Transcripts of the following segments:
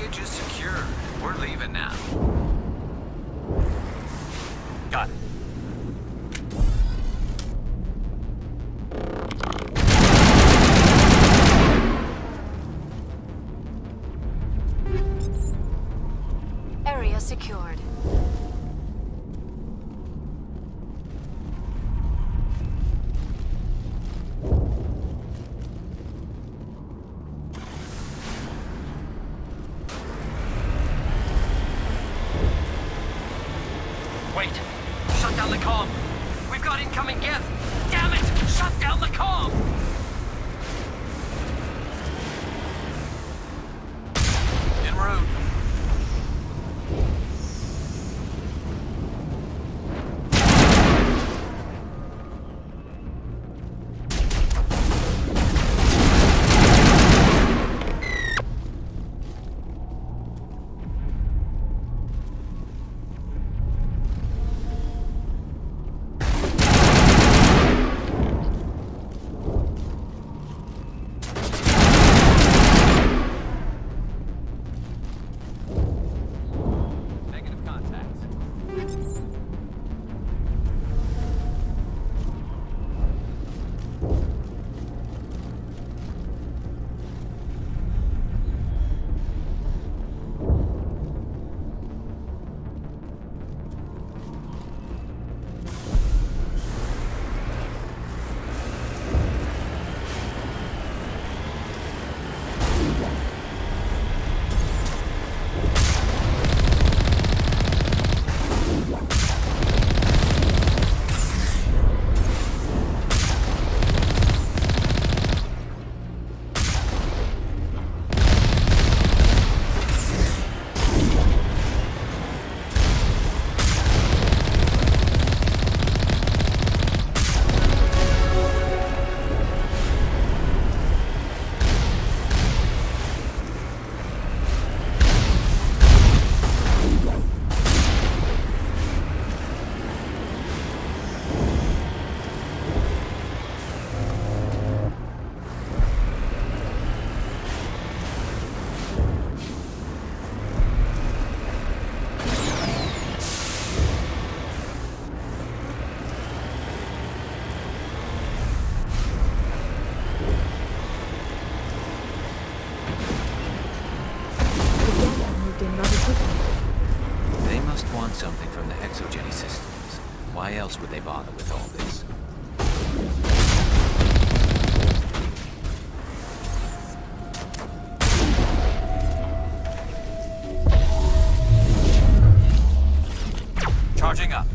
Package is secure. We're leaving now. Got it. Area secured. Wait! Shut down the comm! We've got incoming Geth! Damn it! Shut down the comm! En route. Negative contacts. They must want something from the Exogeny systems. Why else would they bother with all this? Charging up.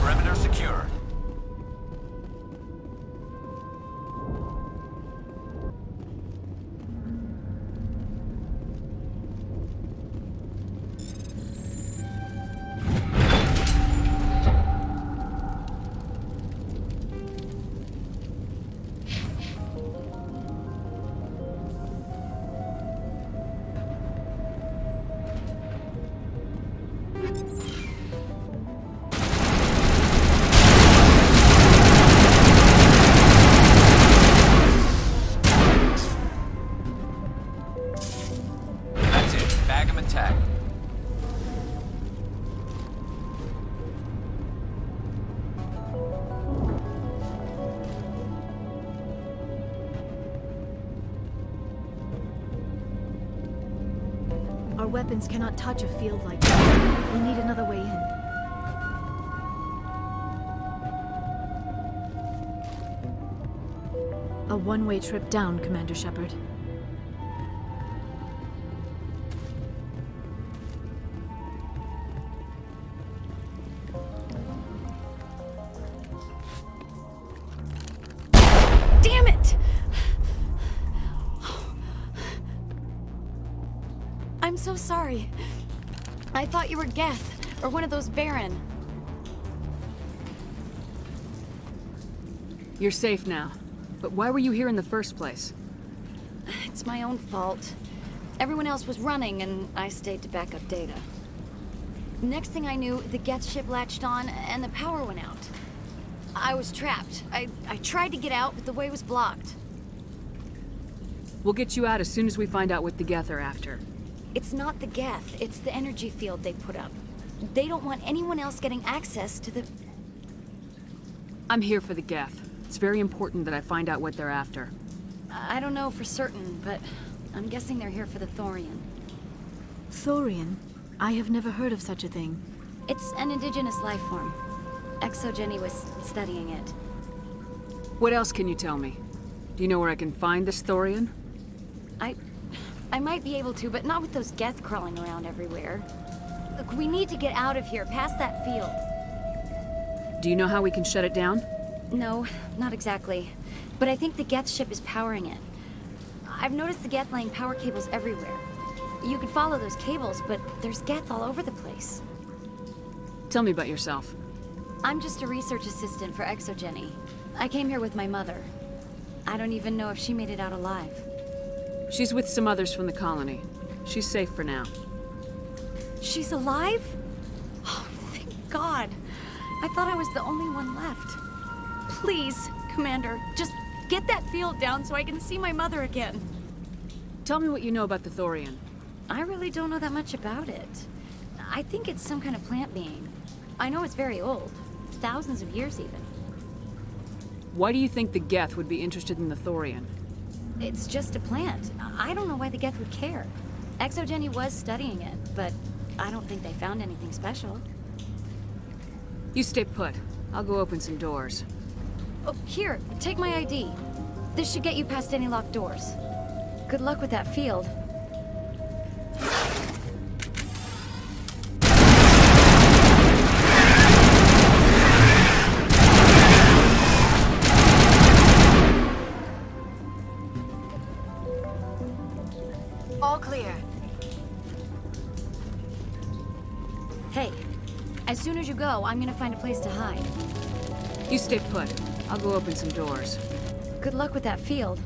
Perimeter secured. That's it. Bag 'em and tag 'em. Our weapons cannot touch a field like this. We need another way in. A one-way trip down, Commander Shepard. Damn it! I'm so sorry. I thought you were Geth, or one of those Baron. You're safe now. But why were you here in the first place? It's my own fault. Everyone else was running, and I stayed to back up data. Next thing I knew, the Geth ship latched on, and the power went out. I was trapped. I tried to get out, but the way was blocked. We'll get you out as soon as we find out what the Geth are after. It's not the Geth, it's the energy field they put up. They don't want anyone else getting access to the... I'm here for the Geth. It's very important that I find out what they're after. I don't know for certain, but I'm guessing they're here for the Thorian. Thorian? I have never heard of such a thing. It's an indigenous life form. ExoGeni was studying it. What else can you tell me? Do you know where I can find this Thorian? I might be able to, but not with those Geth crawling around everywhere. Look, we need to get out of here, past that field. Do you know how we can shut it down? No, not exactly. But I think the Geth ship is powering it. I've noticed the Geth laying power cables everywhere. You could follow those cables, but there's Geth all over the place. Tell me about yourself. I'm just a research assistant for ExoGeni. I came here with my mother. I don't even know if she made it out alive. She's with some others from the colony. She's safe for now. She's alive? Oh, thank God. I thought I was the only one left. Please, Commander, just get that field down so I can see my mother again. Tell me what you know about the Thorian. I really don't know that much about it. I think it's some kind of plant being. I know it's very old. Thousands of years even. Why do you think the Geth would be interested in the Thorian? It's just a plant. I don't know why the Geth would care. ExoGeni was studying it, but I don't think they found anything special. You stay put. I'll go open some doors. Oh, here, take my ID. This should get you past any locked doors. Good luck with that field. All clear. Hey, as soon as you go, I'm gonna find a place to hide. You stay put. I'll go open some doors. Good luck with that field.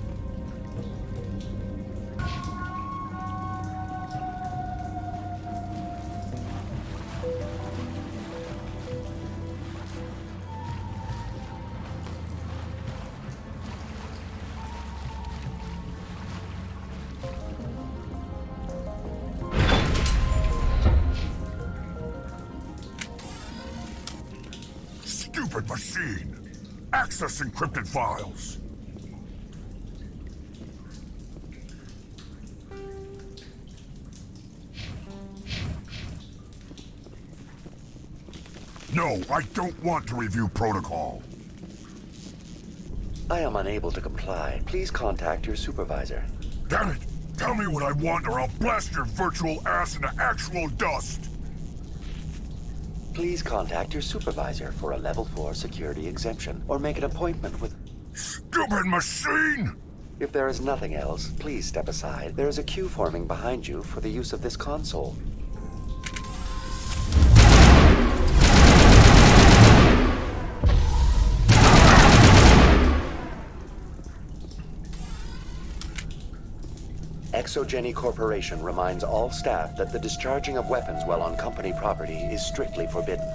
Stupid machine! Access encrypted files! No, I don't want to review protocol. I am unable to comply. Please contact your supervisor. Damn it! Tell me what I want or I'll blast your virtual ass into actual dust! Please contact your supervisor for a Level 4 security exemption, or make an appointment with... Stupid machine! If there is nothing else, please step aside. There is a queue forming behind you for the use of this console. ExoGeni Corporation reminds all staff that the discharging of weapons while on company property is strictly forbidden.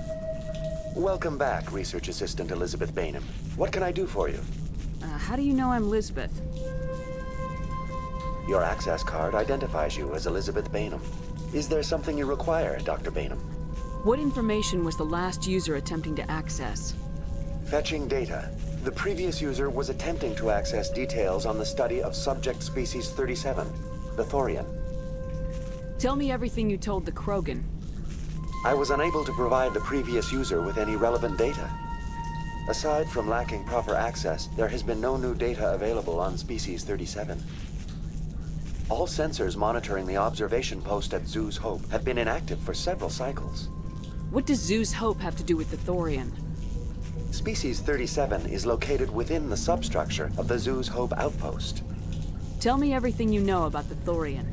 Welcome back, Research Assistant Elizabeth Bainham. What can I do for you? How do you know I'm Lisbeth? Your access card identifies you as Elizabeth Bainham. Is there something you require, Dr. Bainham? What information was the last user attempting to access? Fetching data. The previous user was attempting to access details on the study of subject species 37, the Thorian. Tell me everything you told the Krogan. I was unable to provide the previous user with any relevant data. Aside from lacking proper access, there has been no new data available on species 37. All sensors monitoring the observation post at Zoo's Hope have been inactive for several cycles. What does Zoo's Hope have to do with the Thorian? Species 37 is located within the substructure of the Zoo's Hope outpost. Tell me everything you know about the Thorian.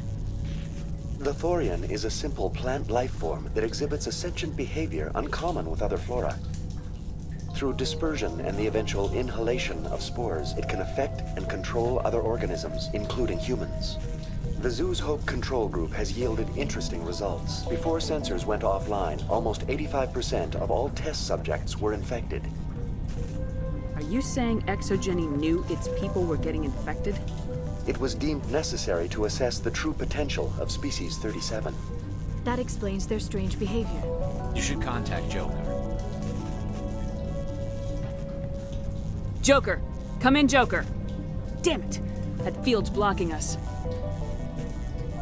The Thorian is a simple plant life form that exhibits a sentient behavior uncommon with other flora. Through dispersion and the eventual inhalation of spores, it can affect and control other organisms, including humans. The Zoo's Hope control group has yielded interesting results. Before sensors went offline, almost 85% of all test subjects were infected. you saying Exogeny knew its people were getting infected? It was deemed necessary to assess the true potential of Species 37. That explains their strange behavior. You should contact Joker. Joker! Come in, Joker! Damn it! That field's blocking us.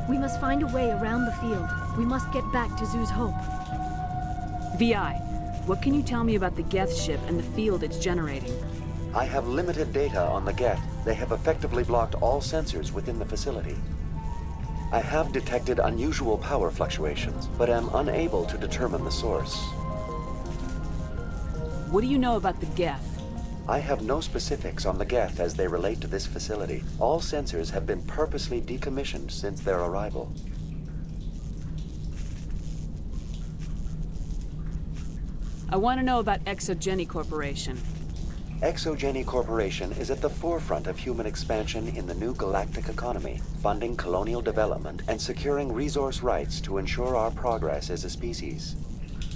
We must find a way around the field. We must get back to Zoo's Hope. VI, what can you tell me about the Geth ship and the field it's generating? I have limited data on the Geth. They have effectively blocked all sensors within the facility. I have detected unusual power fluctuations, but am unable to determine the source. What do you know about the Geth? I have no specifics on the Geth as they relate to this facility. All sensors have been purposely decommissioned since their arrival. I want to know about Exogeny Corporation. Exogeny Corporation is at the forefront of human expansion in the new galactic economy, funding colonial development and securing resource rights to ensure our progress as a species.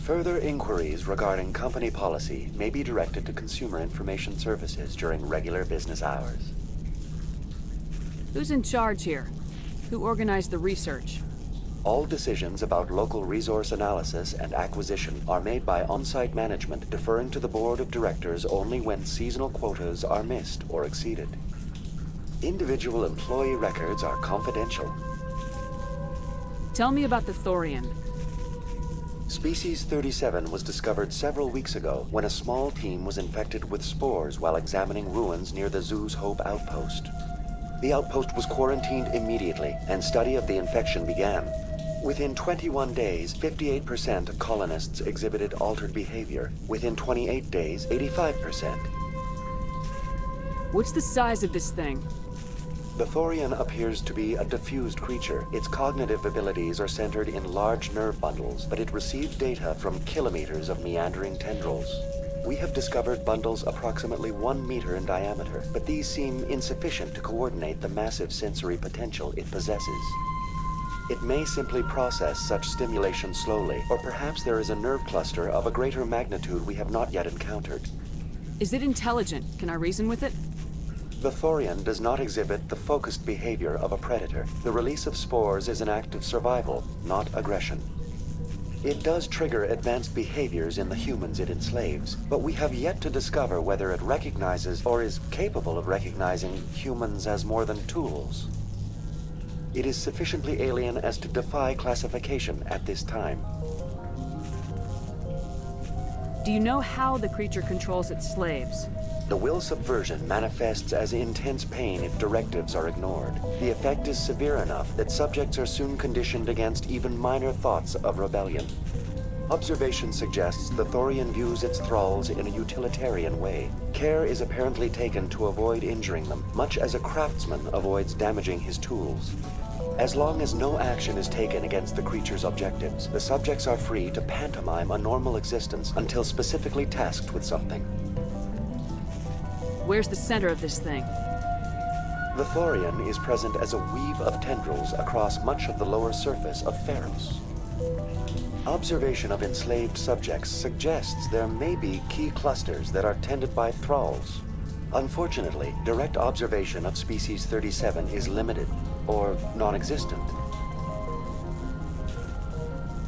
Further inquiries regarding company policy may be directed to Consumer Information Services during regular business hours. Who's in charge here? Who organized the research? All decisions about local resource analysis and acquisition are made by on-site management, deferring to the board of directors only when seasonal quotas are missed or exceeded. Individual employee records are confidential. Tell me about the Thorian. Species 37 was discovered several weeks ago when a small team was infected with spores while examining ruins near the Zoo's Hope outpost. The outpost was quarantined immediately, and study of the infection began. Within 21 days, 58% of colonists exhibited altered behavior. Within 28 days, 85%. What's the size of this thing? The Thorian appears to be a diffused creature. Its cognitive abilities are centered in large nerve bundles, but it receives data from kilometers of meandering tendrils. We have discovered bundles approximately 1 meter in diameter, but these seem insufficient to coordinate the massive sensory potential it possesses. It may simply process such stimulation slowly, or perhaps there is a nerve cluster of a greater magnitude we have not yet encountered. Is it intelligent? Can I reason with it? The Thorian does not exhibit the focused behavior of a predator. The release of spores is an act of survival, not aggression. It does trigger advanced behaviors in the humans it enslaves, but we have yet to discover whether it recognizes or is capable of recognizing humans as more than tools. It is sufficiently alien as to defy classification at this time. Do you know how the creature controls its slaves? The will subversion manifests as intense pain if directives are ignored. The effect is severe enough that subjects are soon conditioned against even minor thoughts of rebellion. Observation suggests the Thorian views its thralls in a utilitarian way. Care is apparently taken to avoid injuring them, much as a craftsman avoids damaging his tools. As long as no action is taken against the creature's objectives, the subjects are free to pantomime a normal existence until specifically tasked with something. Where's the center of this thing? The Thorian is present as a weave of tendrils across much of the lower surface of Pharos. Observation of enslaved subjects suggests there may be key clusters that are tended by thralls. Unfortunately, direct observation of Species 37 is limited, or non-existent.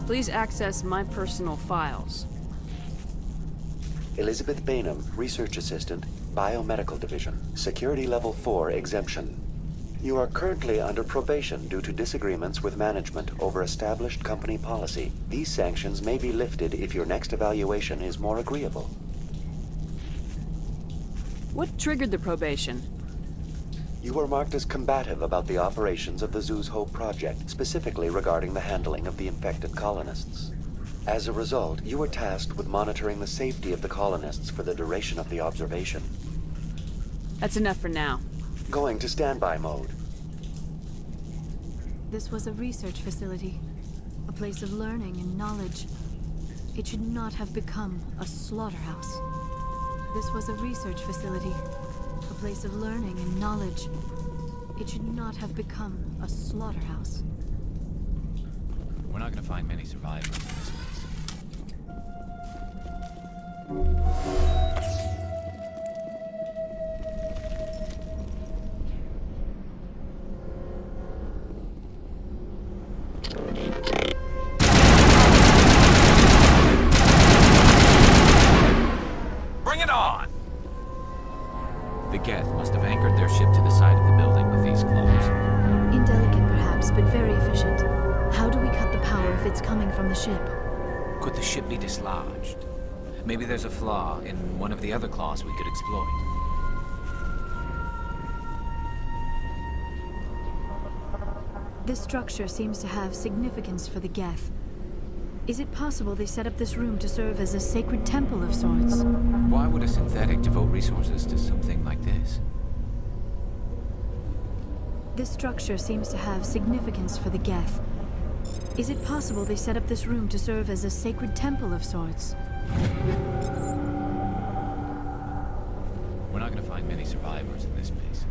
Please access my personal files. Elizabeth Bainham, Research Assistant, Biomedical Division, Security Level 4 exemption. You are currently under probation due to disagreements with management over established company policy. These sanctions may be lifted if your next evaluation is more agreeable. What triggered the probation? You were marked as combative about the operations of the Zoo's Hope project, specifically regarding the handling of the infected colonists. As a result, you were tasked with monitoring the safety of the colonists for the duration of the observation. That's enough for now. Going to standby mode. This was a research facility, a place of learning and knowledge. It should not have become a slaughterhouse. This was a research facility, a place of learning and knowledge. It should not have become a slaughterhouse. We're not gonna find many survivors in this place. must have anchored their ship to the side of the building with these claws. Indelicate perhaps, but very efficient. How do we cut the power if it's coming from the ship? Could the ship be dislodged? Maybe there's a flaw in one of the other claws we could exploit. This structure seems to have significance for the Geth. Is it possible they set up this room to serve as a sacred temple of sorts? Why would a synthetic devote resources to something like this? This structure seems to have significance for the Geth. Is it possible they set up this room to serve as a sacred temple of sorts? We're not going to find many survivors in this base.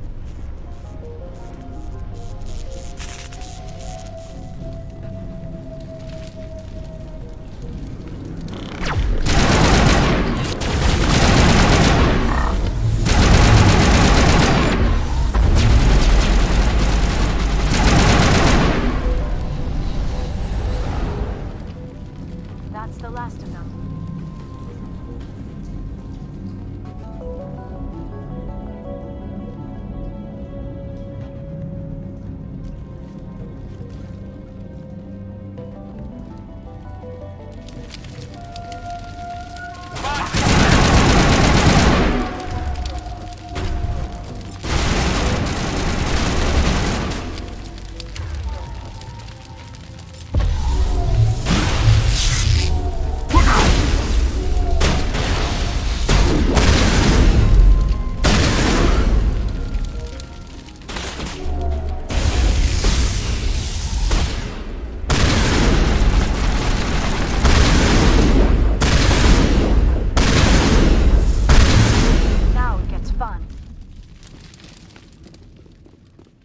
That's the last of them. Now it gets fun.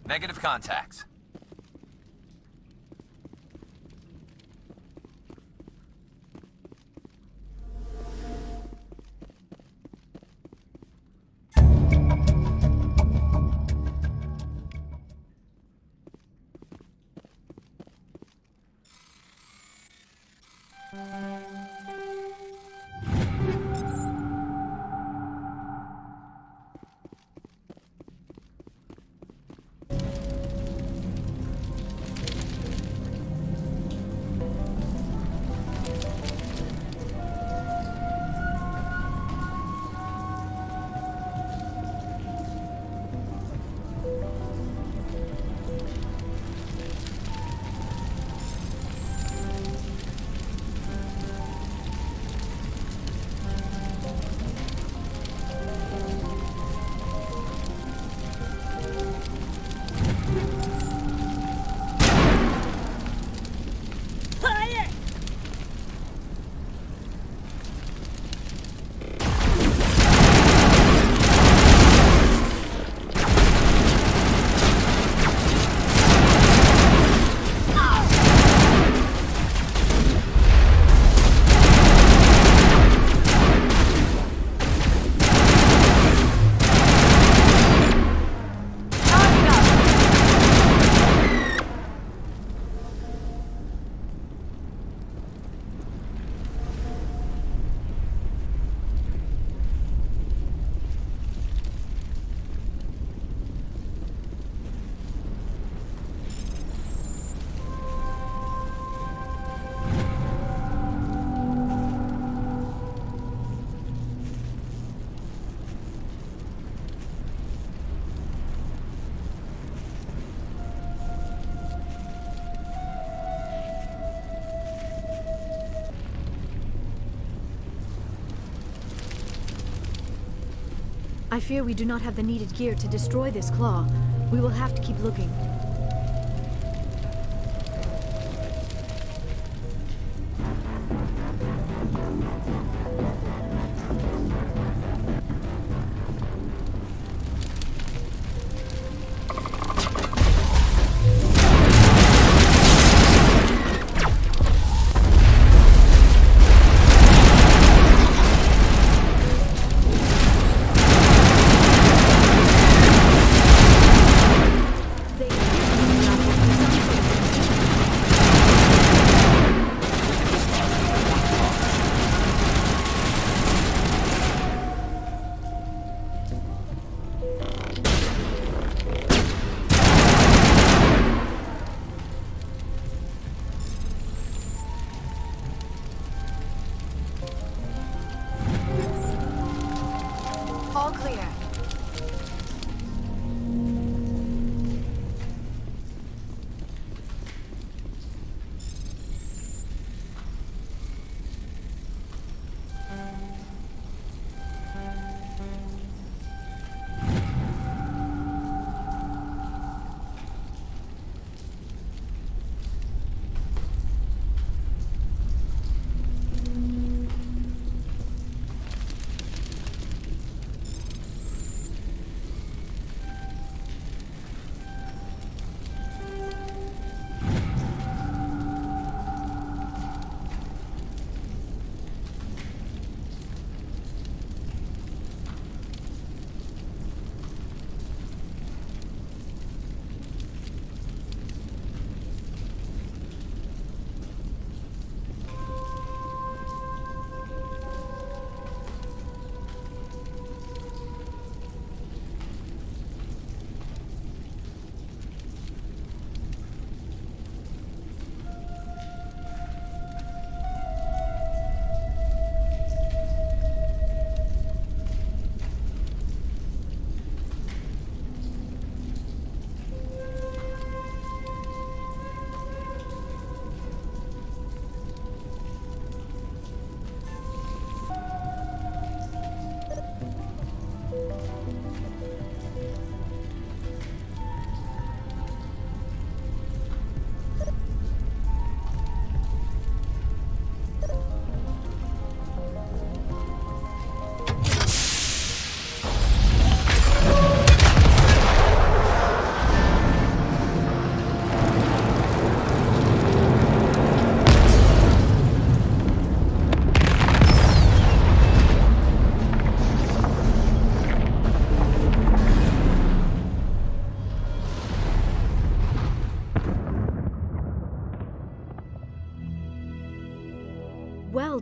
Negative contacts. I fear we do not have the needed gear to destroy this claw. We will have to keep looking. They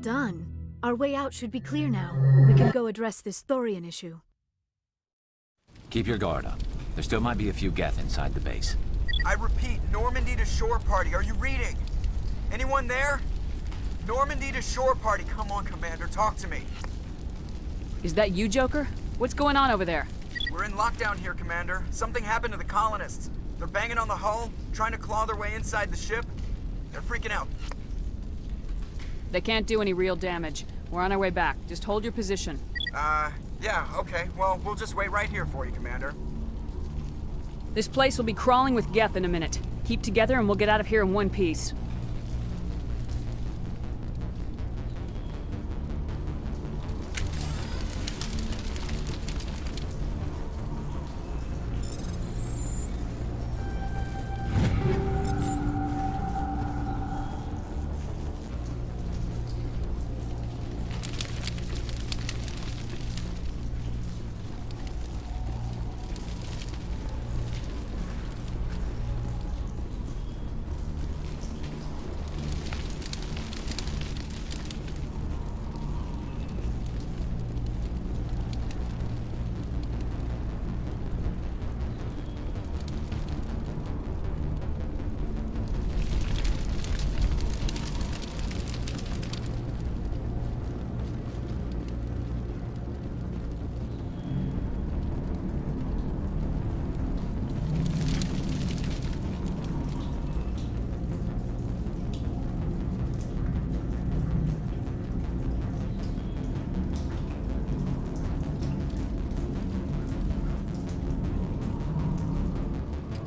done. Our way out should be clear now. We can go address this Thorian issue. Keep your guard up. There still might be a few Geth inside the base. I repeat, Normandy to shore party. Are you reading? Anyone there? Normandy to shore party. Come on, Commander, talk to me. Is that you, Joker? What's going on over there? We're in lockdown here, Commander. Something happened to the colonists. They're banging on the hull, trying to claw their way inside the ship. They're freaking out. They can't do any real damage. We're on our way back. Just hold your position. Yeah, okay. Well, we'll just wait right here for you, Commander. This place will be crawling with Geth in a minute. Keep together and we'll get out of here in one piece.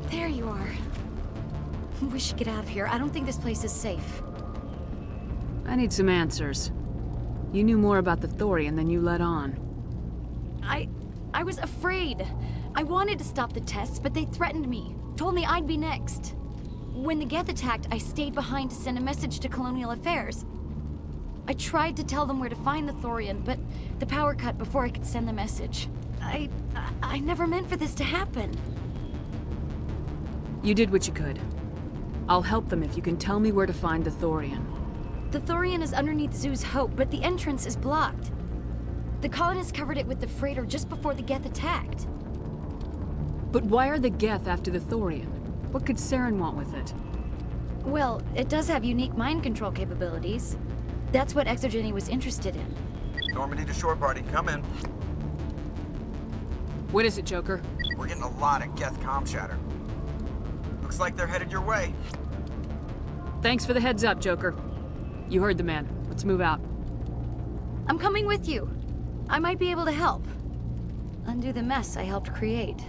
There you are. We should get out of here. I don't think this place is safe. I need some answers. You knew more about the Thorian than you let on. I was afraid. I wanted to stop the tests, but they threatened me. Told me I'd be next. When the Geth attacked, I stayed behind to send a message to Colonial Affairs. I tried to tell them where to find the Thorian, but the power cut before I could send the message. I never meant for this to happen. You did what you could. I'll help them if you can tell me where to find the Thorian. The Thorian is underneath Zoo's Hope, but the entrance is blocked. The colonists covered it with the freighter just before the Geth attacked. But why are the Geth after the Thorian? What could Saren want with it? Well, it does have unique mind control capabilities. That's what Exogeny was interested in. Normandy to shore party. Come in. What is it, Joker? We're getting a lot of Geth comm chatter. Looks like they're headed your way. Thanks for the heads up, Joker. You heard the man. Let's move out. I'm coming with you. I might be able to help. Undo the mess I helped create.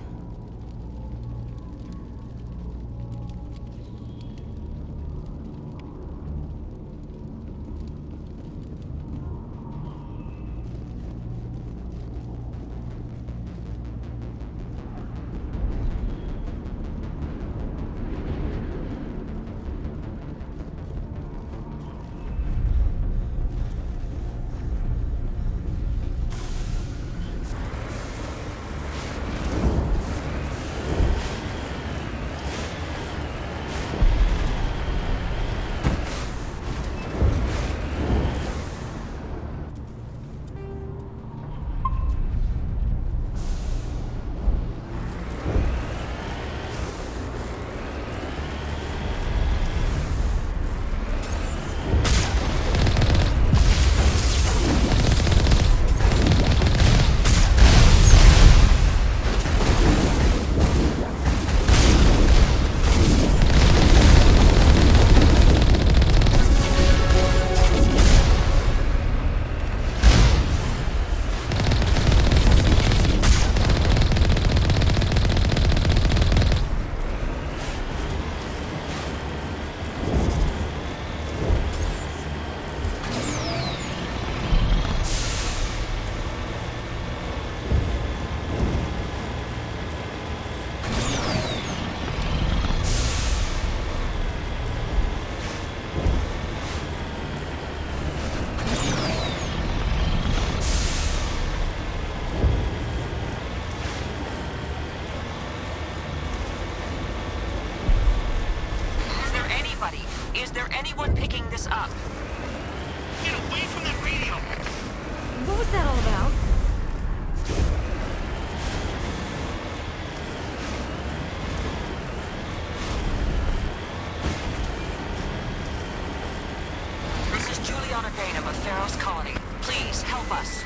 Is there anyone picking this up? Get away from that radio! What was that all about? This is Juliana Bainham of Pharaoh's Colony. Please, help us.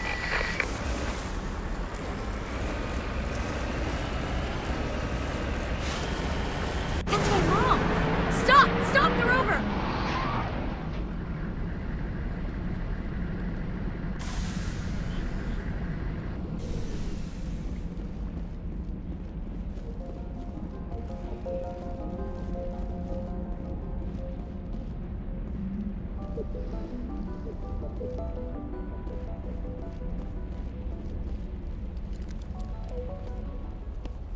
That's my mom! Stop! Stop! They're over!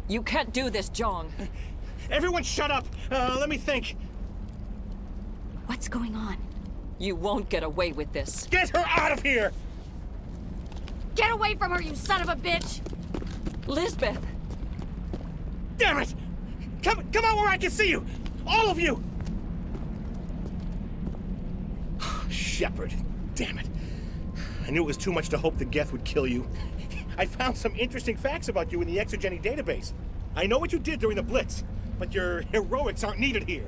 You can't do this, Jong. Everyone shut up! Let me think. What's going on? You won't get away with this. Get her out of here! Get away from her, you son of a bitch! Lisbeth! Damn it! Come out where I can see you! All of you! Shepard, damn it. I knew it was too much to hope the Geth would kill you. I found some interesting facts about you in the Exogeny database. I know what you did during the Blitz, but your heroics aren't needed here.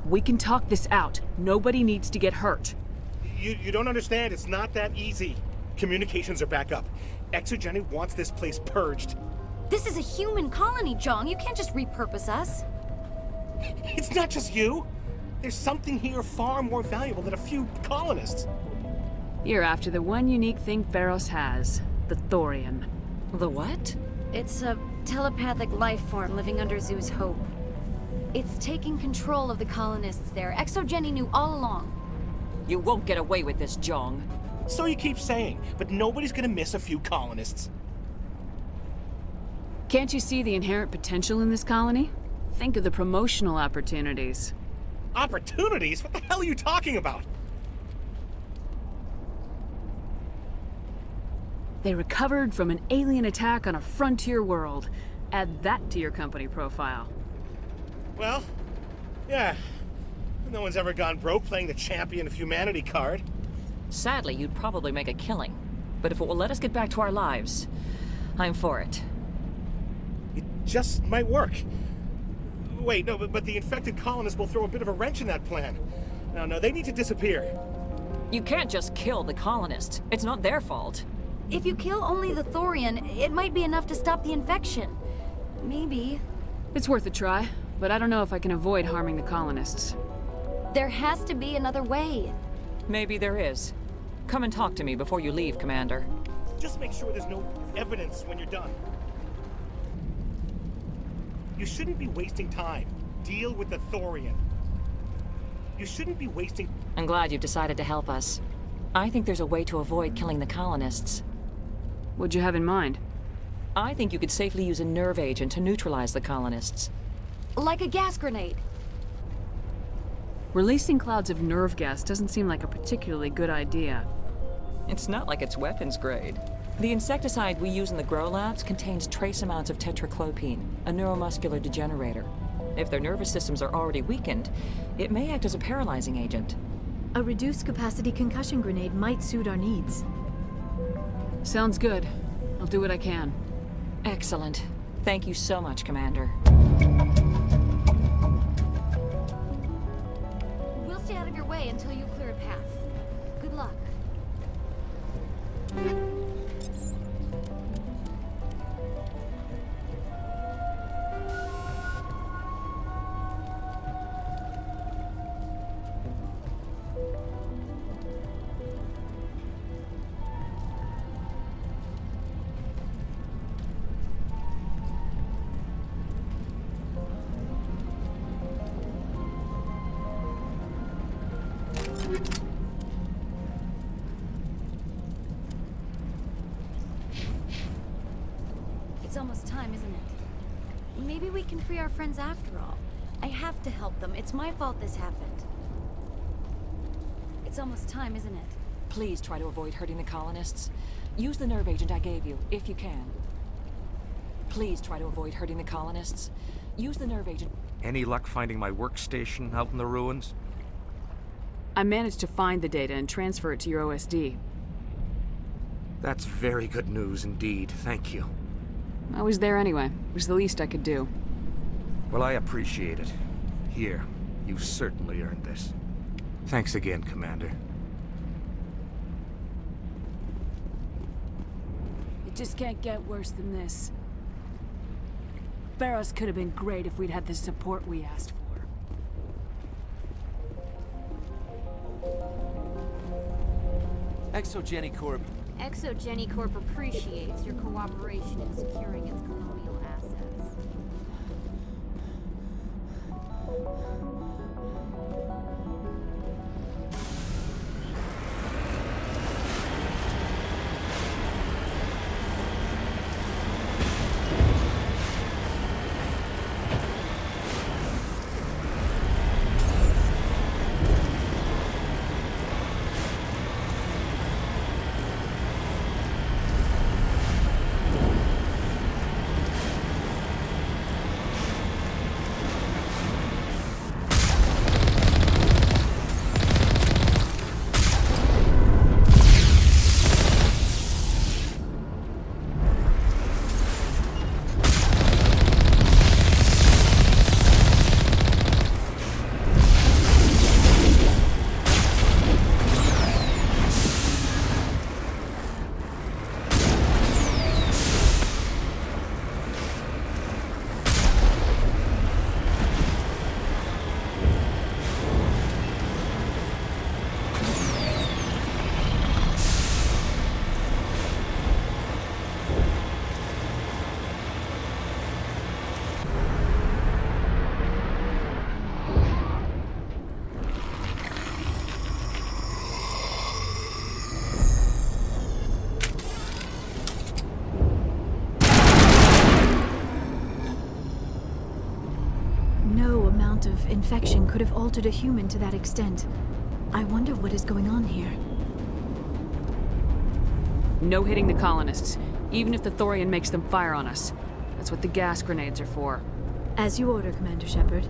We can talk this out. Nobody needs to get hurt. You don't understand, it's not that easy. Communications are back up. Exogeny wants this place purged. This is a human colony, Jong. You can't just repurpose us. It's not just you. There's something here far more valuable than a few colonists. You're after the one unique thing Pharos has, the Thorian. The what? It's a telepathic life form living under Zoo's hope. It's taking control of the colonists there. Exogeny knew all along. You won't get away with this, Jong. So you keep saying, but nobody's gonna miss a few colonists. Can't you see the inherent potential in this colony? Think of the promotional opportunities. Opportunities? What the hell are you talking about? They recovered from an alien attack on a frontier world. Add that to your company profile. Well, yeah. No one's ever gone broke playing the champion of humanity card. Sadly, you'd probably make a killing. But if it will let us get back to our lives, I'm for it. It just might work. Wait, no, but the infected colonists will throw a bit of a wrench in that plan. No, they need to disappear. You can't just kill the colonists. It's not their fault. If you kill only the Thorian, it might be enough to stop the infection. Maybe. It's worth a try, but I don't know if I can avoid harming the colonists. There has to be another way. Maybe there is. Come and talk to me before you leave, Commander. Just make sure there's no evidence when you're done. You shouldn't be wasting time. Deal with the Thorian. You shouldn't be wasting... I'm glad you've decided to help us. I think there's a way to avoid killing the colonists. What'd you have in mind? I think you could safely use a nerve agent to neutralize the colonists. Like a gas grenade. Releasing clouds of nerve gas doesn't seem like a particularly good idea. It's not like it's weapons grade. The insecticide we use in the grow labs contains trace amounts of tetraclopine, a neuromuscular degenerator. If their nervous systems are already weakened, it may act as a paralyzing agent. A reduced capacity concussion grenade might suit our needs. Sounds good. I'll do what I can. Excellent. Thank you so much, Commander. We'll stay out of your way until you clear a path. Good luck. It's almost time, isn't it? Maybe we can free our friends after all. I have to help them. It's my fault this happened. It's almost time, isn't it? Please try to avoid hurting the colonists. Use the nerve agent I gave you, if you can. Please try to avoid hurting the colonists. Use the nerve agent. Any luck finding my workstation out in the ruins? I managed to find the data and transfer it to your OSD. That's very good news indeed. Thank you. I was there anyway. It was the least I could do. Well, I appreciate it. Here, you've certainly earned this. Thanks again, Commander. It just can't get worse than this. Pharos could have been great if we'd had the support we asked for. Exogeny Corp. Exogeny Corp appreciates your cooperation in securing its colonial assets. Of infection could have altered a human to that extent. I wonder what is going on here. No hitting the colonists, even if the Thorian makes them fire on us. That's what the gas grenades are for. As you order, Commander Shepard.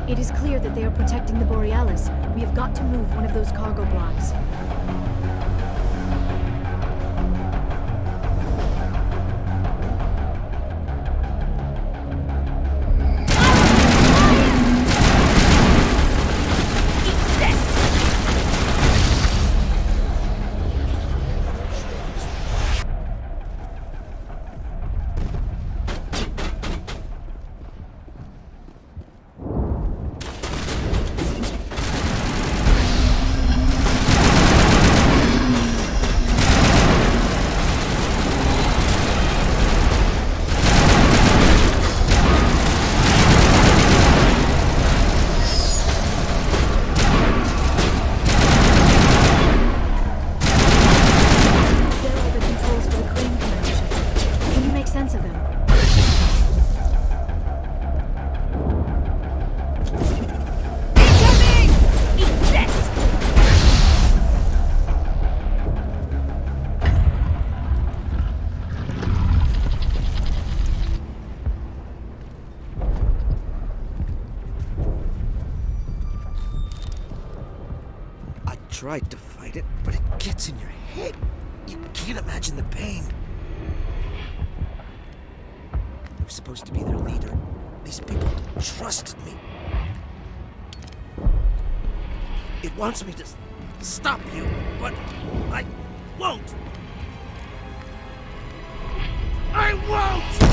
It is clear that they are protecting the Borealis. We have got to move one of those cargo blocks. tried to fight it, but it gets in your head. You can't imagine the pain. I was supposed to be their leader. These people trusted me. It wants me to stop you, but I won't. I won't!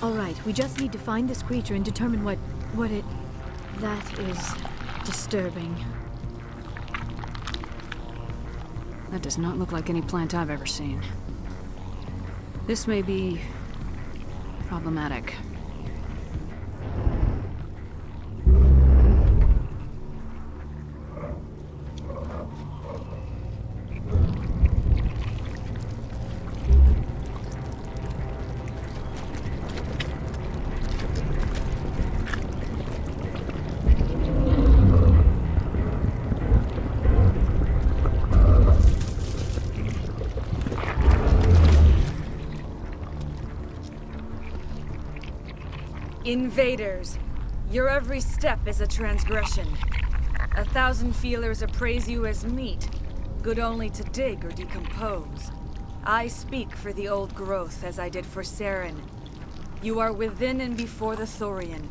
All right, we just need to find this creature and determine what it... That is disturbing. That does not look like any plant I've ever seen. This may be problematic. Invaders, your every step is a transgression. 1,000 feelers appraise you as meat, good only to dig or decompose. I speak for the old growth as I did for Saren. You are within and before the Thorian.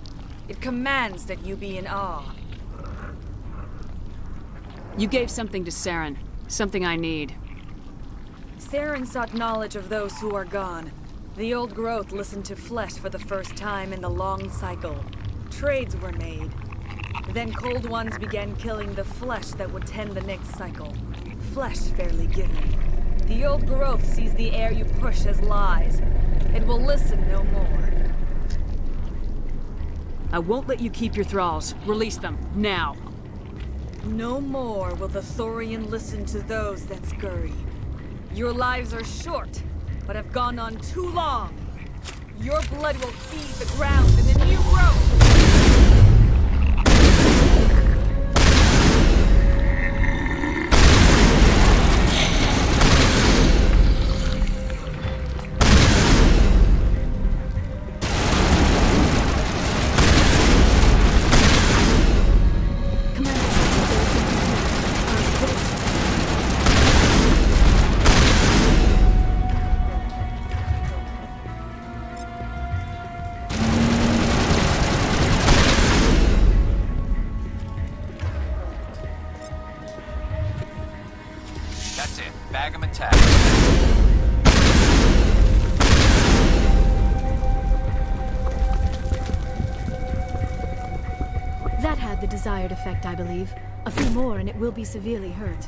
It commands that you be in awe. You gave something to Saren. Something I need. Saren sought knowledge of those who are gone. The old growth listened to flesh for the first time in the long cycle. Trades were made. Then cold ones began killing the flesh that would tend the next cycle. Flesh fairly given. The old growth sees the air you push as lies. It will listen no more. I won't let you keep your thralls. Release them, now. No more will the Thorian listen to those that scurry. Your lives are short, but have gone on too long. Your blood will feed the ground in the new growth. That's it. Bag 'em and tag. That had the desired effect, I believe. A few more and it will be severely hurt.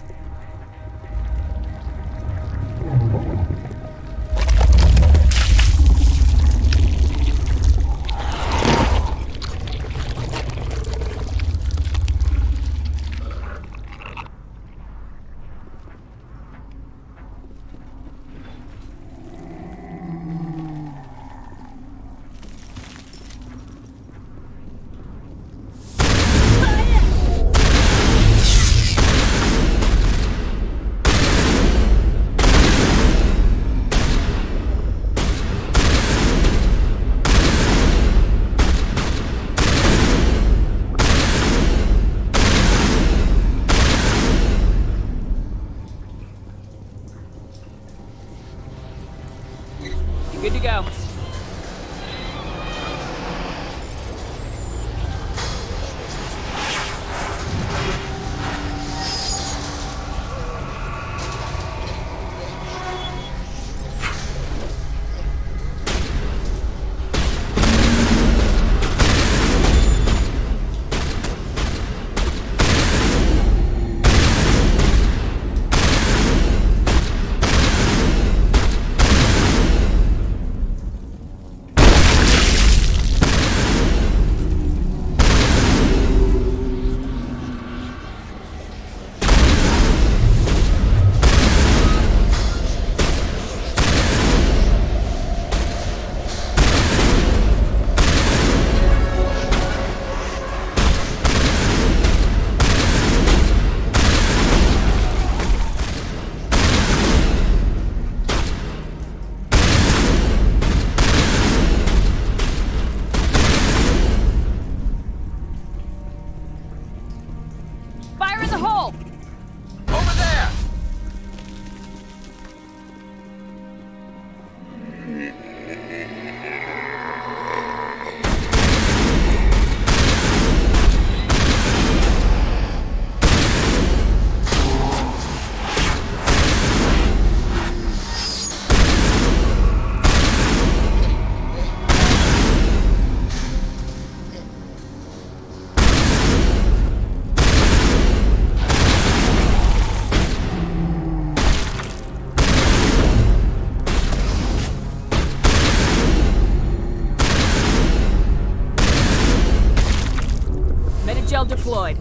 Gel deployed.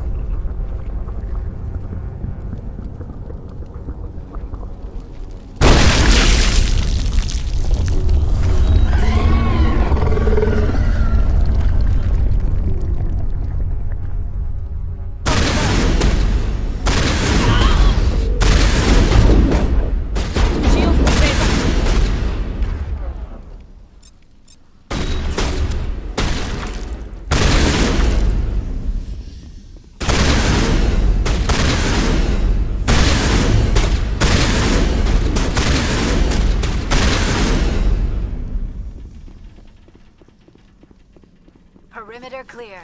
Perimeter clear.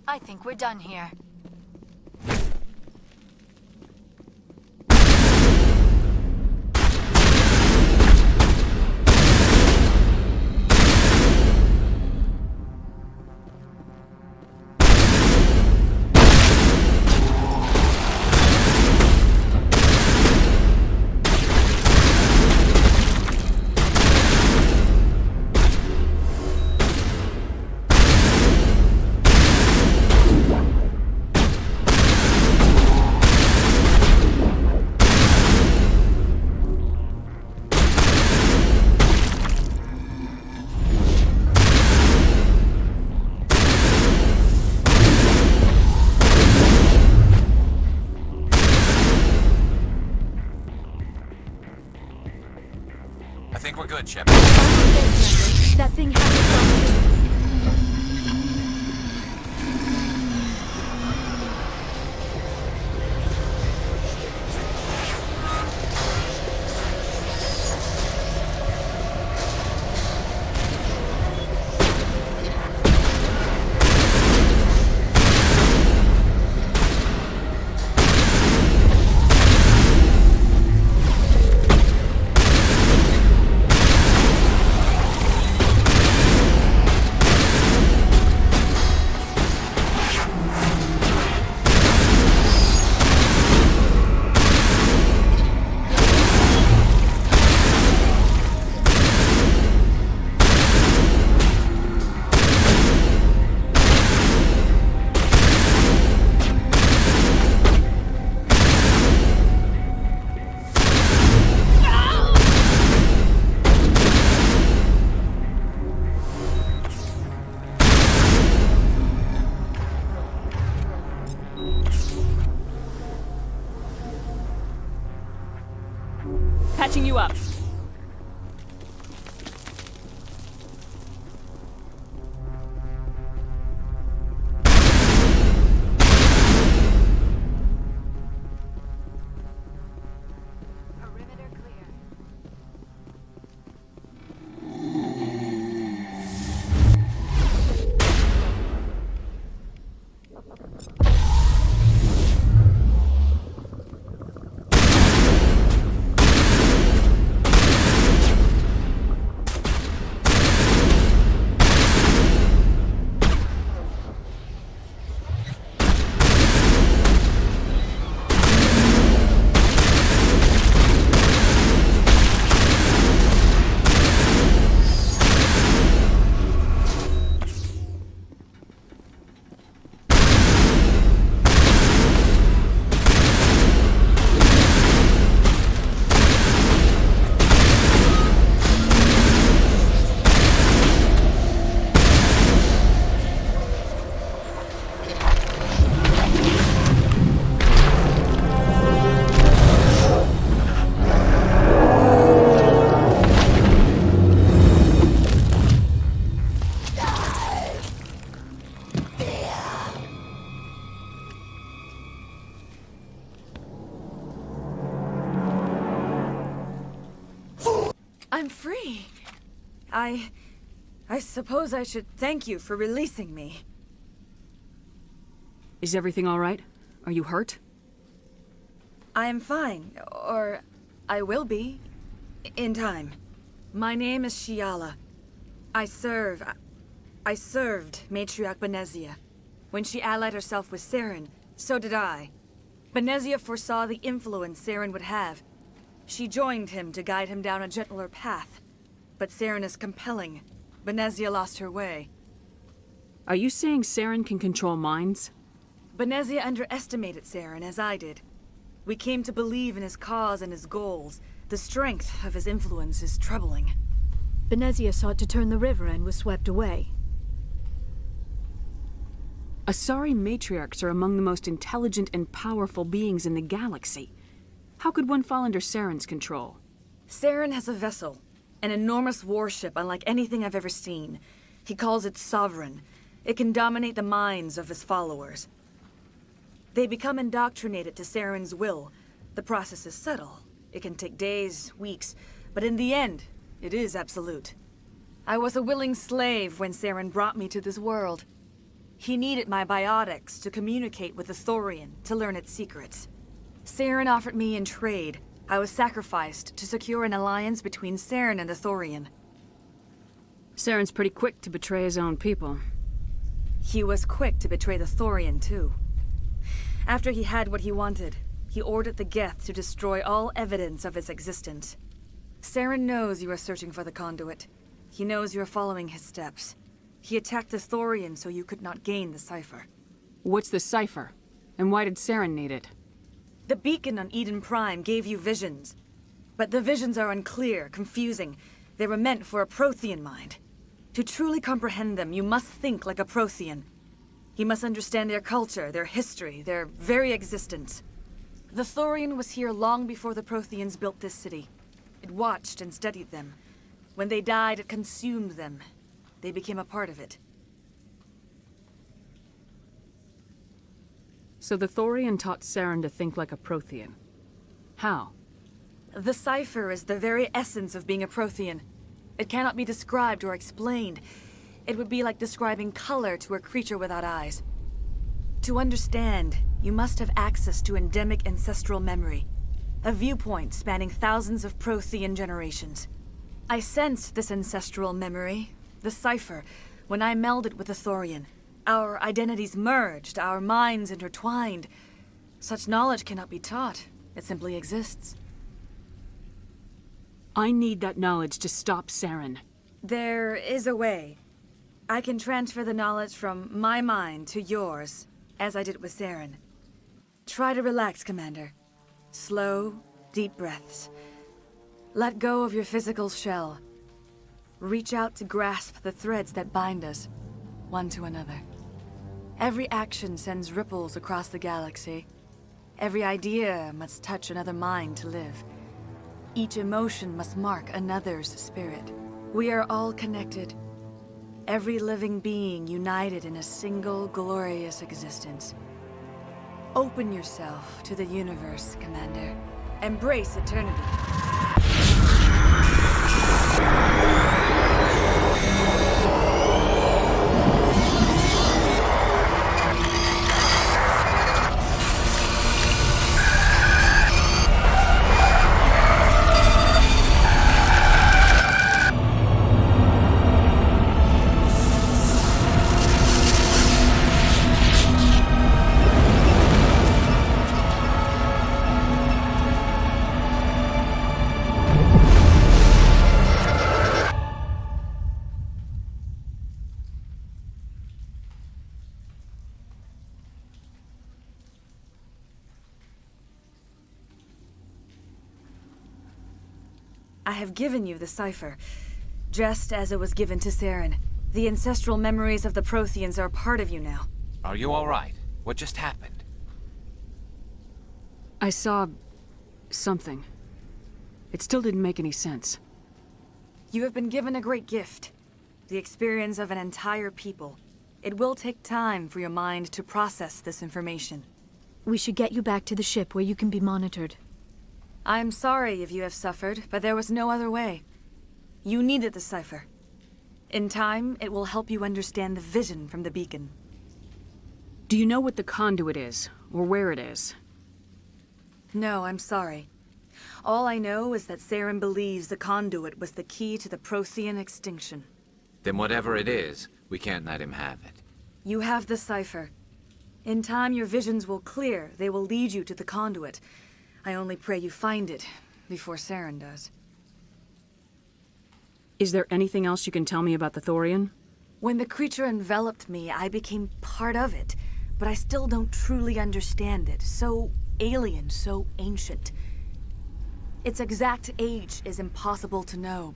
I think we're done here. I think we're good, Shepard. That thing has to go. Patching you up. Perimeter clear. I'm free. I suppose I should thank you for releasing me. Is everything all right? Are you hurt? I am fine, or I will be, in time. My name is Shiala. I served Matriarch Benezia. When she allied herself with Saren, so did I. Benezia foresaw the influence Saren would have. She joined him to guide him down a gentler path. But Saren is compelling. Benezia lost her way. Are you saying Saren can control minds? Benezia underestimated Saren, as I did. We came to believe in his cause and his goals. The strength of his influence is troubling. Benezia sought to turn the river and was swept away. Asari matriarchs are among the most intelligent and powerful beings in the galaxy. How could one fall under Saren's control? Saren has a vessel, an enormous warship unlike anything I've ever seen. He calls it Sovereign. It can dominate the minds of his followers. They become indoctrinated to Saren's will. The process is subtle. It can take days, weeks, but in the end, it is absolute. I was a willing slave when Saren brought me to this world. He needed my biotics to communicate with the Thorian, to learn its secrets. Saren offered me in trade. I was sacrificed to secure an alliance between Saren and the Thorian. Saren's pretty quick to betray his own people. He was quick to betray the Thorian, too. After he had what he wanted, he ordered the Geth to destroy all evidence of its existence. Saren knows you are searching for the conduit. He knows you are following his steps. He attacked the Thorian so you could not gain the cipher. What's the cipher? And why did Saren need it? The beacon on Eden Prime gave you visions. But the visions are unclear, confusing. They were meant for a Prothean mind. To truly comprehend them, you must think like a Prothean. You must understand their culture, their history, their very existence. The Thorian was here long before the Protheans built this city. It watched and studied them. When they died, it consumed them. They became a part of it. So the Thorian taught Saren to think like a Prothean. How? The cipher is the very essence of being a Prothean. It cannot be described or explained. It would be like describing color to a creature without eyes. To understand, you must have access to endemic ancestral memory, a viewpoint spanning thousands of Prothean generations. I sensed this ancestral memory, the cipher, when I melded with the Thorian. Our identities merged, our minds intertwined. Such knowledge cannot be taught. It simply exists. I need that knowledge to stop Saren. There is a way. I can transfer the knowledge from my mind to yours, as I did with Saren. Try to relax, Commander. Slow, deep breaths. Let go of your physical shell. Reach out to grasp the threads that bind us, one to another. Every action sends ripples across the galaxy. Every idea must touch another mind to live. Each emotion must mark another's spirit. We are all connected. Every living being united in a single glorious existence. Open yourself to the universe, Commander. Embrace eternity. I have given you the cipher, just as it was given to Saren. The ancestral memories of the Protheans are a part of you now. Are you all right? What just happened? I saw something. It still didn't make any sense. You have been given a great gift. The experience of an entire people. It will take time for your mind to process this information. We should get you back to the ship where you can be monitored. I'm sorry if you have suffered, but there was no other way. You needed the cipher. In time, it will help you understand the vision from the beacon. Do you know what the conduit is, or where it is? No, I'm sorry. All I know is that Saren believes the conduit was the key to the Prothean extinction. Then whatever it is, we can't let him have it. You have the cipher. In time, your visions will clear. They will lead you to the conduit. I only pray you find it before Saren does. Is there anything else you can tell me about the Thorian? When the creature enveloped me, I became part of it, but I still don't truly understand it. So alien, so ancient. Its exact age is impossible to know.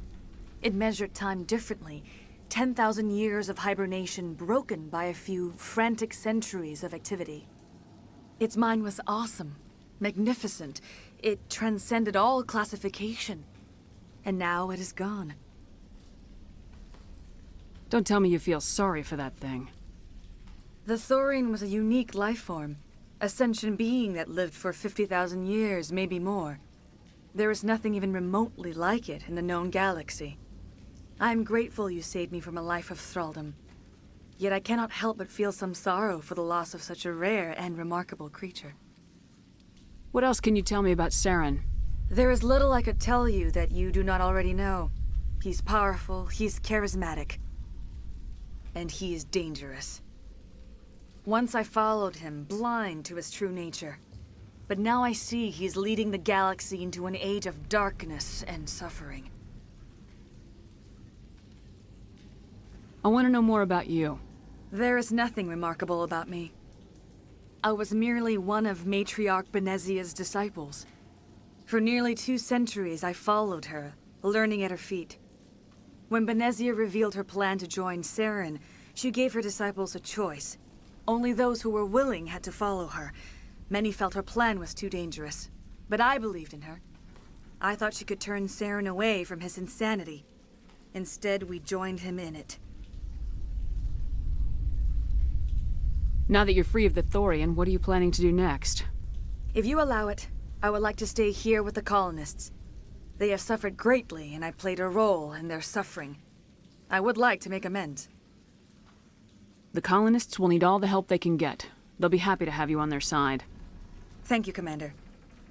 It measured time differently. 10,000 years of hibernation broken by a few frantic centuries of activity. Its mind was awesome, magnificent. It transcended all classification. And now it is gone. Don't tell me you feel sorry for that thing. The Thorian was a unique life form. A sentient being that lived for 50,000 years, maybe more. There is nothing even remotely like it in the known galaxy. I am grateful you saved me from a life of thraldom. Yet I cannot help but feel some sorrow for the loss of such a rare and remarkable creature. What else can you tell me about Saren? There is little I could tell you that you do not already know. He's powerful, he's charismatic. And he is dangerous. Once I followed him, blind to his true nature. But now I see he's leading the galaxy into an age of darkness and suffering. I want to know more about you. There is nothing remarkable about me. I was merely one of Matriarch Benezia's disciples. For nearly 2 centuries I followed her, learning at her feet. When Benezia revealed her plan to join Saren, she gave her disciples a choice. Only those who were willing had to follow her. Many felt her plan was too dangerous, but I believed in her. I thought she could turn Saren away from his insanity. Instead, we joined him in it. Now that you're free of the Thorian, what are you planning to do next? If you allow it, I would like to stay here with the colonists. They have suffered greatly, and I played a role in their suffering. I would like to make amends. The colonists will need all the help they can get. They'll be happy to have you on their side. Thank you, Commander.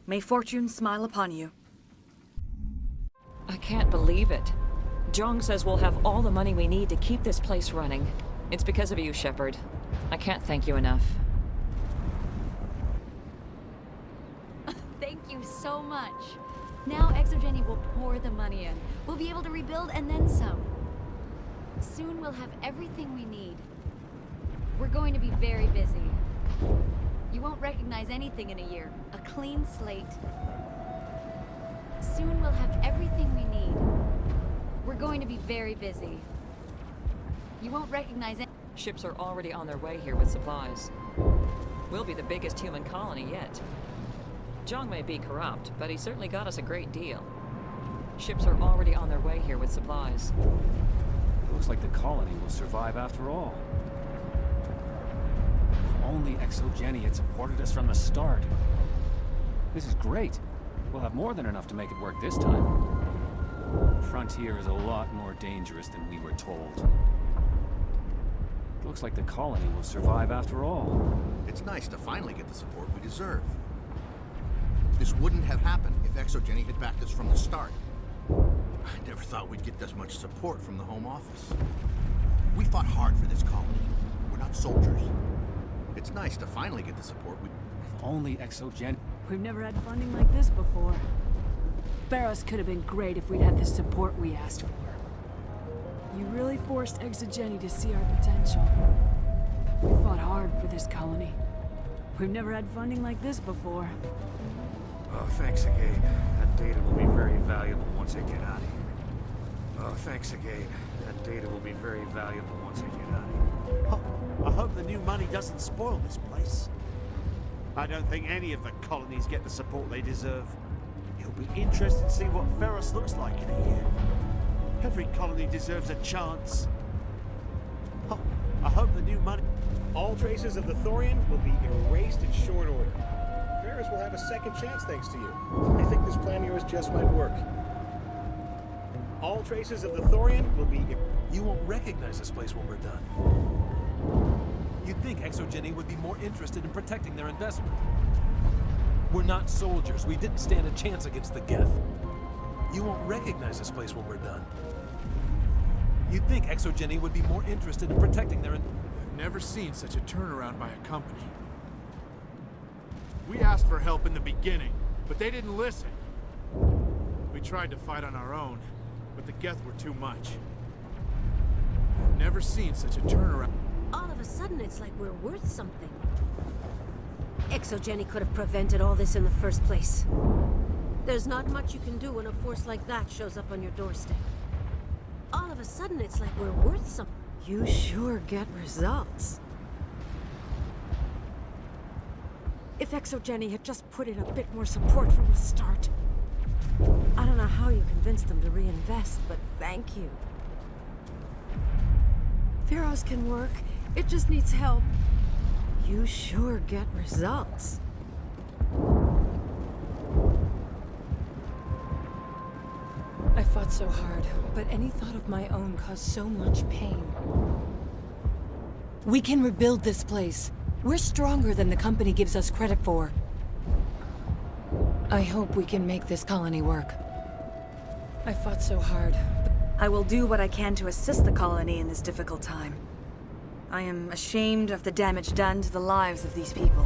May fortune smile upon you. I can't believe it. Jong says we'll have all the money we need to keep this place running. It's because of you, Shepard. I can't thank you enough. Thank you so much. Now Exogeny will pour the money in. We'll be able to rebuild and then some. Soon we'll have everything we need. We're going to be very busy. You won't recognize anything in a year. A clean slate. Soon we'll have everything we need. We're going to be very busy. You won't recognize any— Ships are already on their way here with supplies. We'll be the biggest human colony yet. Jong may be corrupt, but he certainly got us a great deal. Ships are already on their way here with supplies. Looks like the colony will survive after all. If only Exogeny had supported us from the start. This is great. We'll have more than enough to make it work this time. The frontier is a lot more dangerous than we were told. Looks like the colony will survive after all. It's nice to finally get the support we deserve. This wouldn't have happened if Exogeny had backed us from the start. I never thought we'd get this much support from the Home Office. We fought hard for this colony. We're not soldiers. It's nice to finally get the support we... If only Exogeny... We've never had funding like this before. Feros could have been great if we'd had the support we asked for. You really forced Exogeny to see our potential. We fought hard for this colony. We've never had funding like this before. Oh, thanks again. That data will be very valuable once I get out of here. Oh, thanks again. That data will be very valuable once I get out of here. Oh, I hope the new money doesn't spoil this place. I don't think any of the colonies get the support they deserve. It'll be interesting to see what Feros looks like in a year. Every colony deserves a chance. Oh, I hope the new money... All traces of the Thorian will be erased in short order. Feros will have a second chance thanks to you. I think this plan of yours just might work. All traces of the Thorian will be... You won't recognize this place when we're done. You'd think Exogeny would be more interested in protecting their investment. We're not soldiers. We didn't stand a chance against the Geth. You won't recognize this place when we're done. You'd think Exogeny would be more interested in protecting their... I've never seen such a turnaround by a company. We asked for help in the beginning, but they didn't listen. We tried to fight on our own, but the Geth were too much. I've never seen such a turnaround. All of a sudden, it's like we're worth something. Exogeny could have prevented all this in the first place. There's not much you can do when a force like that shows up on your doorstep. All of a sudden, it's like we're worth something. You sure get results. If Exogeny had just put in a bit more support from the start. I don't know how you convinced them to reinvest, but thank you. Pharaohs can work. It just needs help. You sure get results. I fought so hard, but any thought of my own caused so much pain. We can rebuild this place. We're stronger than the company gives us credit for. I hope we can make this colony work. I fought so hard. I will do what I can to assist the colony in this difficult time. I am ashamed of the damage done to the lives of these people.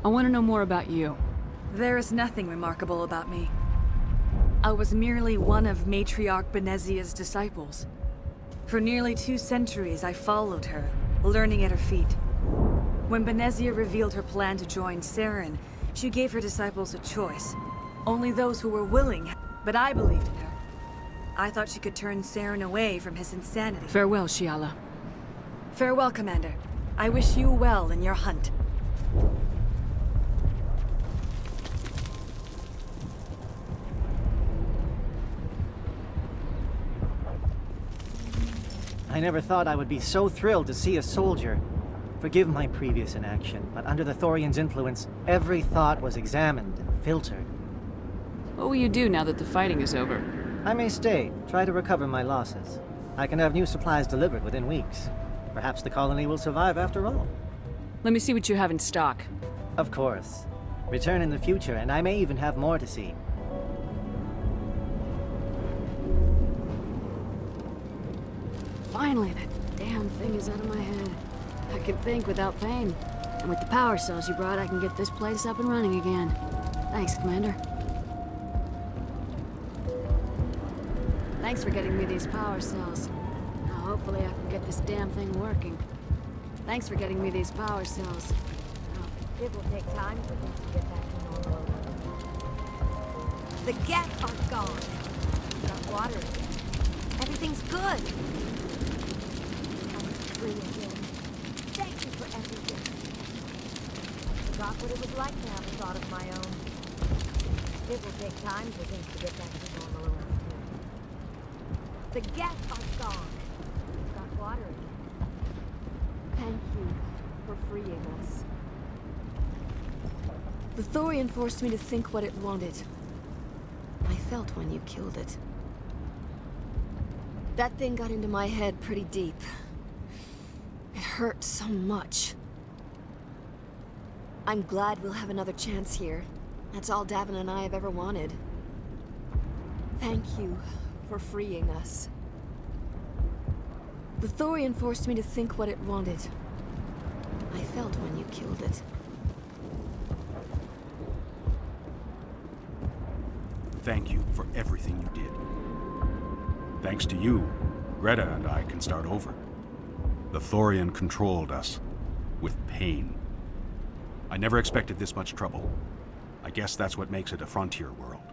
I want to know more about you. There is nothing remarkable about me. I was merely one of Matriarch Benezia's disciples. For nearly 2 centuries, I followed her, learning at her feet. When Benezia revealed her plan to join Saren, she gave her disciples a choice. Only those who were willing, but I believed in her. I thought she could turn Saren away from his insanity. Farewell, Shiala. Farewell, Commander. I wish you well in your hunt. I never thought I would be so thrilled to see a soldier. Forgive my previous inaction, but under the Thorian's influence, every thought was examined and filtered. What will you do now that the fighting is over? I may stay, try to recover my losses. I can have new supplies delivered within weeks. Perhaps the colony will survive after all. Let me see what you have in stock. Of course. Return in the future, and I may even have more to see. Finally, that damn thing is out of my head. I can think without pain. And with the power cells you brought, I can get this place up and running again. Thanks, Commander. Thanks for getting me these power cells. Now, hopefully I can get this damn thing working. Thanks for getting me these power cells. It will take time for things to get back to normal. The Geth are gone. We've got water again. Everything's good. I'm free again. Thank you for everything. Forgot what it was like to have a thought of my own. It will take time for things to get back to normal around here. The Geth are gone. We've got water again. Thank you for freeing us. The Thorian forced me to think what it wanted. I felt when you killed it. That thing got into my head pretty deep. It hurt so much. I'm glad we'll have another chance here. That's all Davin and I have ever wanted. Thank you for freeing us. The Thorian forced me to think what it wanted. I felt when you killed it. Thank you for everything you did. Thanks to you, Greta and I can start over. The Thorian controlled us with pain. I never expected this much trouble. I guess that's what makes it a frontier world.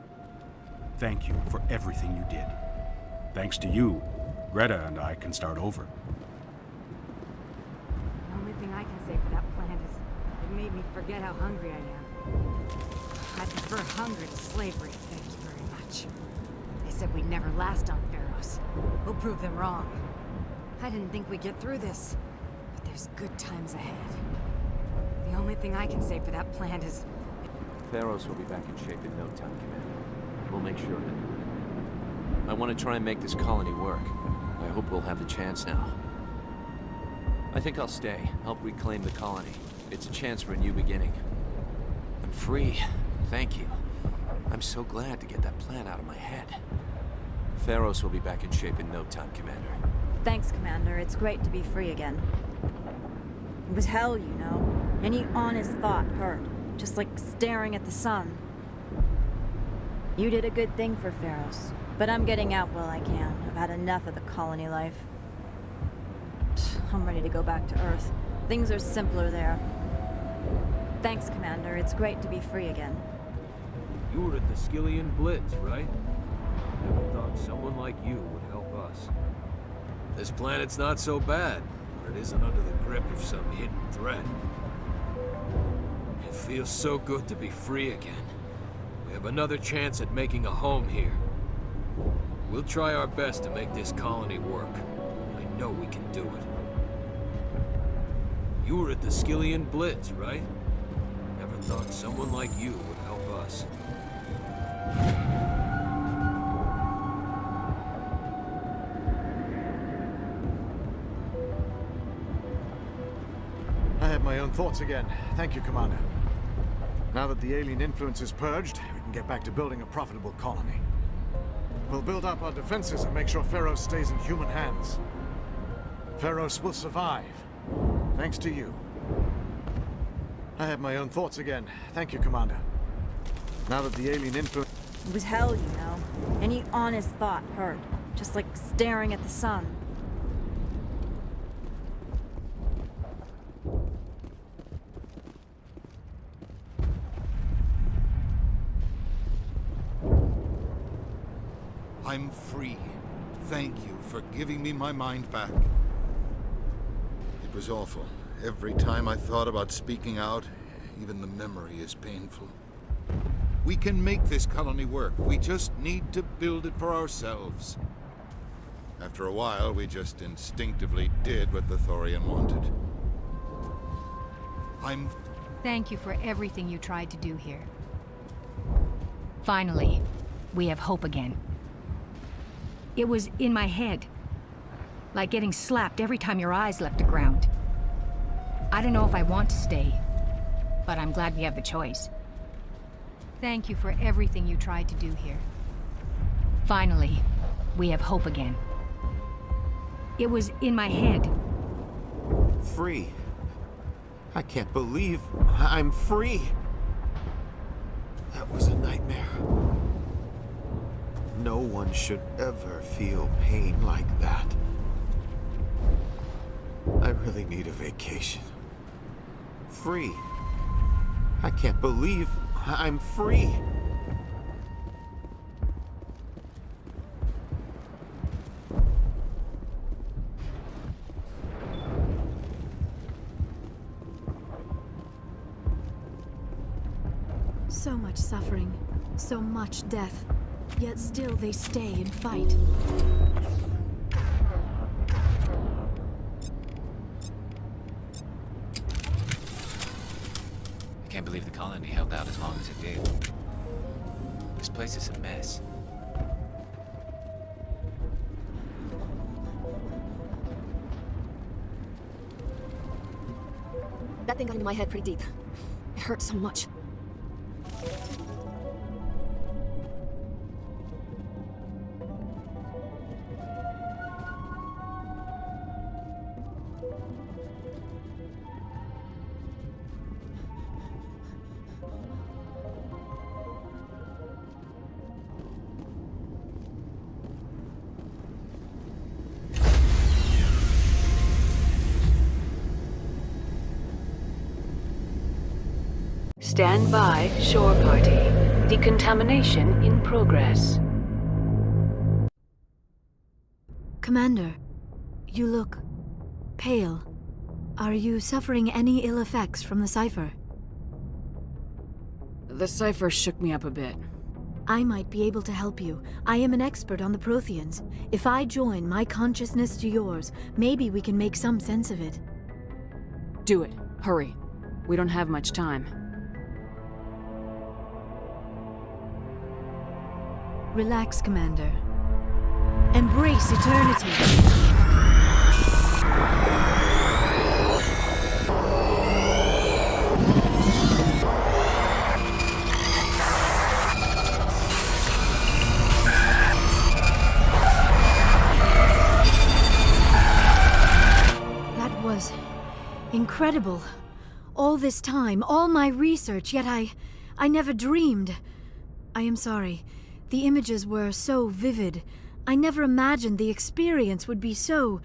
Thank you for everything you did. Thanks to you, Greta and I can start over. The only thing I can say for that plan is it made me forget how hungry I am. I prefer hunger to slavery, thank you very much. They said we'd never last on Pharaohs. We'll prove them wrong. I didn't think we'd get through this, but there's good times ahead. The only thing I can say for that plan is Pharos will be back in shape in no time, Commander. We'll make sure of it. I want to try and make this colony work. I hope we'll have the chance now. I think I'll stay, help reclaim the colony. It's a chance for a new beginning. I'm free. Thank you. I'm so glad to get that plan out of my head. Pharos will be back in shape in no time, Commander. Thanks, Commander. It's great to be free again. It was hell, you know. Any honest thought hurt. Just like staring at the sun. You did a good thing for Pharos. But I'm getting out while I can. I've had enough of the colony life. I'm ready to go back to Earth. Things are simpler there. Thanks, Commander. It's great to be free again. You were at the Skillian Blitz, right? Never thought someone like you would help us. This planet's not so bad, but it isn't under the grip of some hidden threat. It feels so good to be free again. We have another chance at making a home here. We'll try our best to make this colony work. I know we can do it. You were at the Skillian Blitz, right? Never thought someone like you would help us. I have my own thoughts again. Thank you, Commander. Now that the alien influence is purged, we can get back to building a profitable colony. We'll build up our defenses and make sure Pharos stays in human hands. Pharos will survive. Thanks to you. I have my own thoughts again. Thank you, Commander. Now that the alien influence... It was hell, you know. Any honest thought hurt. Just like staring at the sun. I'm free. Thank you for giving me my mind back. It was awful. Every time I thought about speaking out, even the memory is painful. We can make this colony work. We just need to build it for ourselves. After a while, we just instinctively did what the Thorian wanted. Thank you for everything you tried to do here. Finally, we have hope again. It was in my head. Like getting slapped every time your eyes left the ground. I don't know if I want to stay, but I'm glad we have the choice. Thank you for everything you tried to do here. Finally, we have hope again. It was in my head. Free. I can't believe I'm free. That was a nightmare. No one should ever feel pain like that. I really need a vacation. Free. I can't believe I'm free. So much suffering, so much death, yet still they stay and fight. I can't believe the colony held out as long as it did. This place is a mess. That thing got into my head pretty deep. It hurt so much. Stand by, shore party. Decontamination in progress. Commander, you look pale. Are you suffering any ill effects from the cipher? The cipher shook me up a bit. I might be able to help you. I am an expert on the Protheans. If I join my consciousness to yours, maybe we can make some sense of it. Do it. Hurry. We don't have much time. Relax, Commander. Embrace eternity. That was incredible. All this time, all my research, yet I never dreamed. I am sorry. The images were so vivid. I never imagined the experience would be so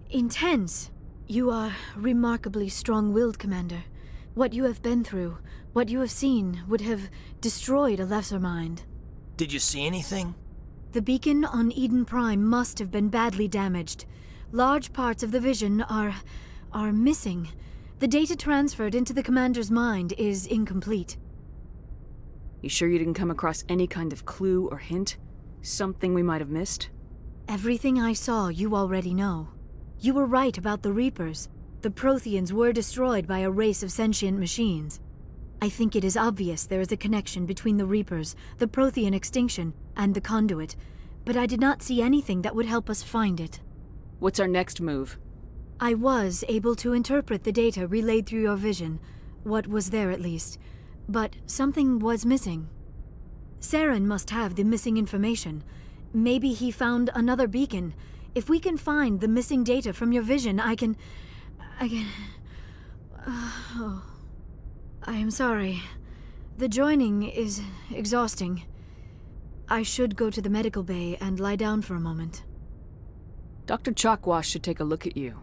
intense. You are remarkably strong-willed, Commander. What you have been through, what you have seen, would have destroyed a lesser mind. Did you see anything? The beacon on Eden Prime must have been badly damaged. Large parts of the vision are missing. The data transferred into the Commander's mind is incomplete. You sure you didn't come across any kind of clue or hint? Something we might have missed? Everything I saw you already know. You were right about the Reapers. The Protheans were destroyed by a race of sentient machines. I think it is obvious there is a connection between the Reapers, the Prothean extinction, and the Conduit, but I did not see anything that would help us find it. What's our next move? I was able to interpret the data relayed through your vision, what was there at least, but something was missing. Saren must have the missing information. Maybe he found another beacon. If we can find the missing data from your vision, I can... I am sorry. The joining is exhausting. I should go to the medical bay and lie down for a moment. Dr. Chakwas should take a look at you.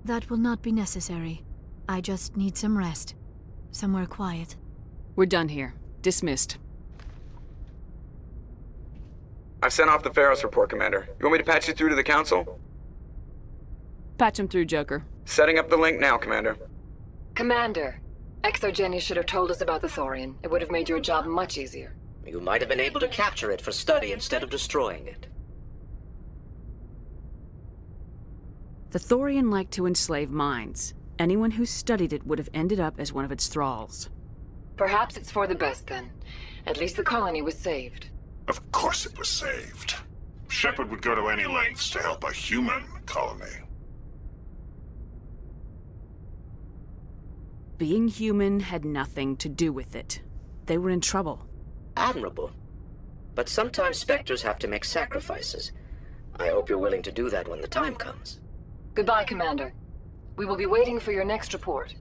That will not be necessary. I just need some rest. Somewhere quiet. We're done here. Dismissed. I've sent off the Pharos report, Commander. You want me to patch you through to the Council? Patch him through, Joker. Setting up the link now, Commander. Commander, Exogeny should have told us about the Thorian. It would have made your job much easier. You might have been able to capture it for study instead of destroying it. The Thorian liked to enslave minds. Anyone who studied it would have ended up as one of its thralls. Perhaps it's for the best then. At least the colony was saved. Of course it was saved. Shepard would go to any lengths to help a human colony. Being human had nothing to do with it. They were in trouble. Admirable. But sometimes Spectres have to make sacrifices. I hope you're willing to do that when the time comes. Goodbye, Commander. We will be waiting for your next report.